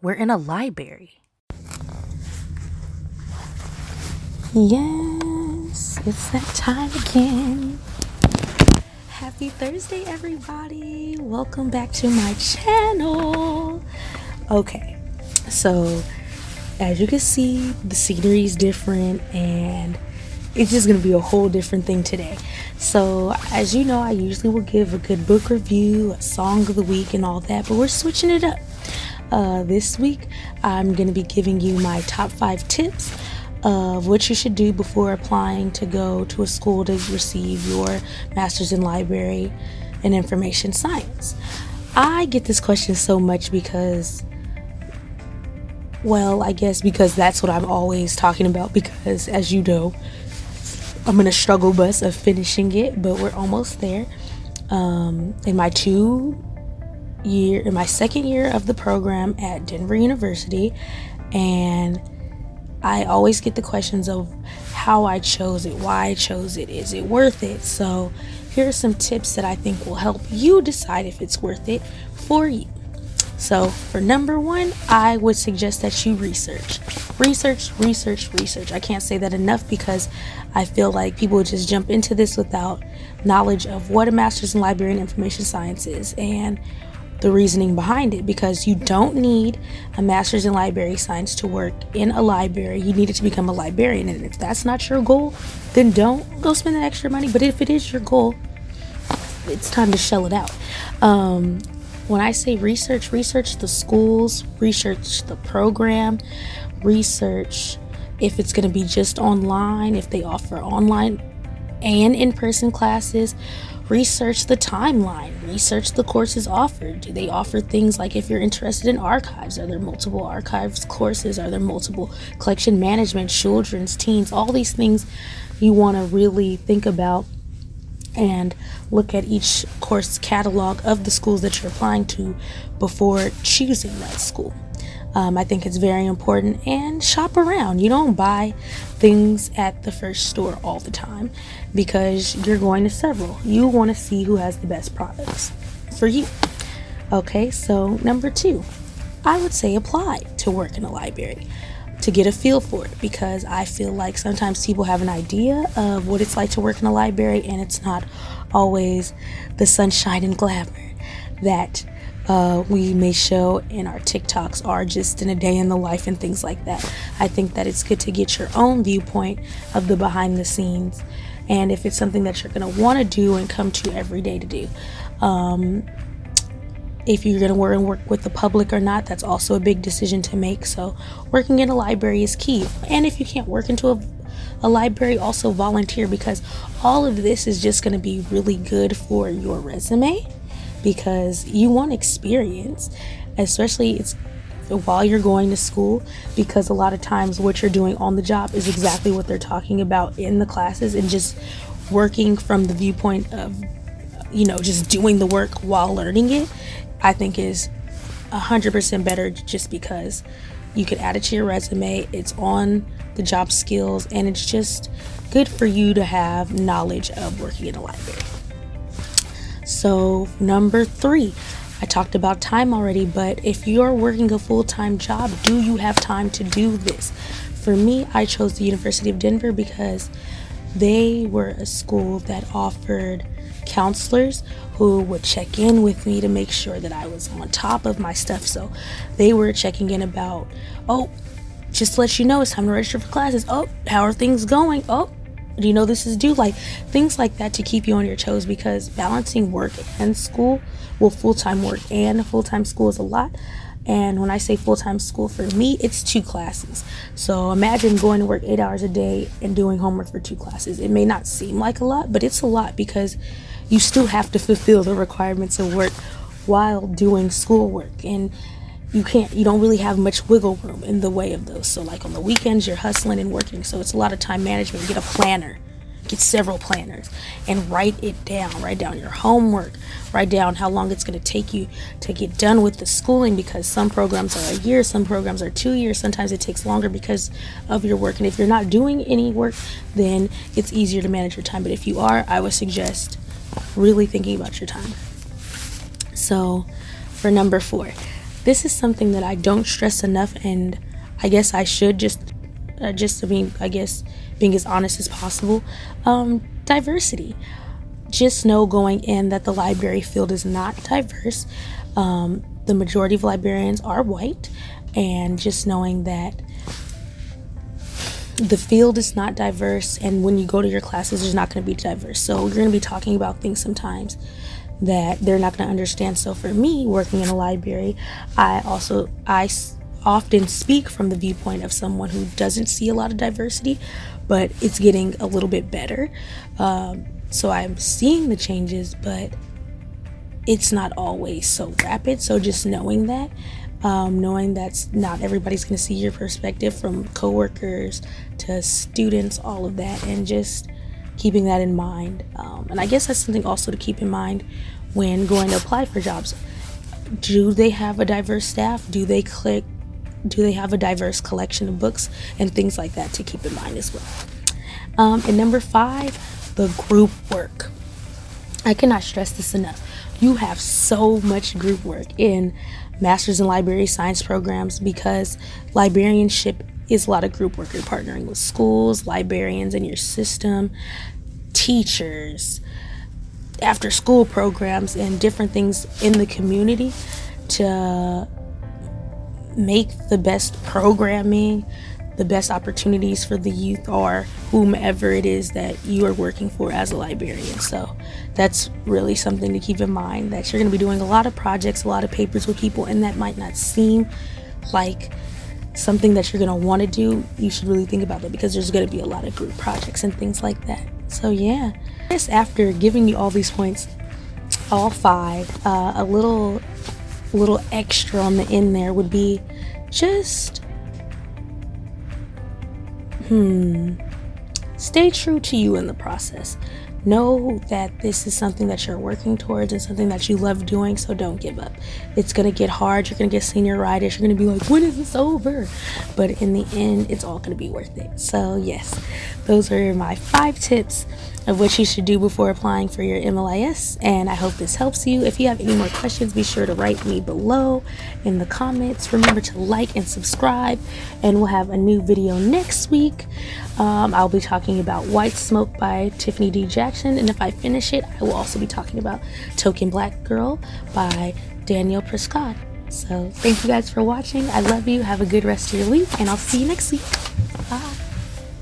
We're in a library. Yes, it's that time again. Happy Thursday, everybody. Welcome back to my channel. Okay, so as you can see, the scenery is different and it's just going to be a whole different thing today. So as you know, I usually will give a good book review, a song of the week and all that, but we're switching it up. This week, I'm going to be giving you my top 5 tips of what you should do before applying to go to a school to receive your master's in library and information science. I get this question so much because, well, I guess because that's what I'm always talking about, because as you know, I'm in a struggle bus of finishing it, but we're almost there. In my second year of the program at Denver University, and I always get the questions of how I chose it, why I chose it, is it worth it? So here are some tips that I think will help you decide if it's worth it for you. So for number 1, I would suggest that you research. I can't say that enough, because I feel like people just jump into this without knowledge of what a master's in library and information science is and the reasoning behind it, because you don't need a master's in library science to work in a library. You need it to become a librarian, and if that's not your goal, then don't go spend that extra money. But if it is your goal, it's time to shell it out. When I say research the schools, research the program, research if it's going to be just online, if they offer online and in-person classes. Research the timeline, research the courses offered. Do they offer things like, if you're interested in archives, are there multiple archives courses? Are there multiple collection management, children's, teens, all these things you want to really think about and look at each course catalog of the schools that you're applying to before choosing that school. I think it's very important, and shop around. You don't buy things at the first store all the time because you're going to several. You want to see who has the best products for you. Okay, so number 2, I would say apply to work in a library to get a feel for it, because I feel like sometimes people have an idea of what it's like to work in a library, and it's not always the sunshine and glamour that we may show in our TikToks, or just in a day in the life and things like that. I think that it's good to get your own viewpoint of the behind the scenes, and if it's something that you're going to want to do and come to every day to do. If you're going to work with the public or not, that's also a big decision to make. So working in a library is key. And if you can't work into a library, also volunteer, because all of this is just going to be really good for your resume, because you want experience, especially while you're going to school, because a lot of times what you're doing on the job is exactly what they're talking about in the classes, and just working from the viewpoint of, just doing the work while learning it, I think is 100% better, just because you could add it to your resume. It's on the job skills, and it's just good for you to have knowledge of working in a library. So number 3, I talked about time already, but if you're working a full-time job, do you have time to do this? For me, I chose the University of Denver because they were a school that offered counselors who would check in with me to make sure that I was on top of my stuff. So they were checking in about, just to let you know, it's time to register for classes. How are things going? Do you know this is due? Like things like that, to keep you on your toes, because balancing work and school, full-time work and full-time school, is a lot. And when I say full-time school, for me, it's 2 classes. So imagine going to work 8 hours a day and doing homework for 2 classes. It may not seem like a lot, but it's a lot, because you still have to fulfill the requirements of work while doing schoolwork. And you don't really have much wiggle room in the way of those. So like on the weekends, you're hustling and working. So it's a lot of time management. Get a planner, get several planners, and write it down. Write down your homework. Write down how long it's going to take you to get done with the schooling, because some programs are a year, some programs are 2 years. Sometimes it takes longer because of your work. And if you're not doing any work, then it's easier to manage your time. But if you are, I would suggest really thinking about your time. So for number 4, this is something that I don't stress enough, and I guess I should I guess being as honest as possible. Diversity. Just know going in that the library field is not diverse. The majority of librarians are white, and just knowing that the field is not diverse, and when you go to your classes, there's not going to be diverse. So you're going to be talking about things sometimes that they're not going to understand. So for me, working in a library, I often speak from the viewpoint of someone who doesn't see a lot of diversity, but it's getting a little bit better. So I'm seeing the changes, but it's not always so rapid. So just knowing that, knowing that not everybody's going to see your perspective, from coworkers to students, all of that, and just keeping that in mind. And I guess that's something also to keep in mind when going to apply for jobs. Do they have a diverse staff? Do they have a diverse collection of books and things like that to keep in mind as well? And number 5, the group work. I cannot stress this enough. You have so much group work in Master's in Library Science programs, because librarianship is a lot of group work. You're partnering with schools, librarians in your system, teachers, after school programs, and different things in the community to make the best programming, the best opportunities for the youth, or whomever it is that you are working for as a librarian. So that's really something to keep in mind, that you're going to be doing a lot of projects, a lot of papers with people, and that might not seem like something that you're going to want to do. You should really think about that, because there's going to be a lot of group projects and things like that. So yeah, just after giving you all these points, all 5, a little extra on the end there would be just stay true to you in the process. Know that this is something that you're working towards and something that you love doing, so don't give up. It's going to get hard. You're going to get senioritis. You're going to be like, when is this over? But in the end, it's all going to be worth it. So yes, those are my 5 tips of what you should do before applying for your MLIS, and I hope this helps you. If you have any more questions, be sure to write me below in the comments. Remember to like and subscribe, and we'll have a new video next week. I'll be talking about White Smoke by Tiffany D. Jackson, and if I finish it, I will also be talking about Token Black Girl by Danielle Prescott. So thank you guys for watching. I love you. Have a good rest of your week, and I'll see you next week.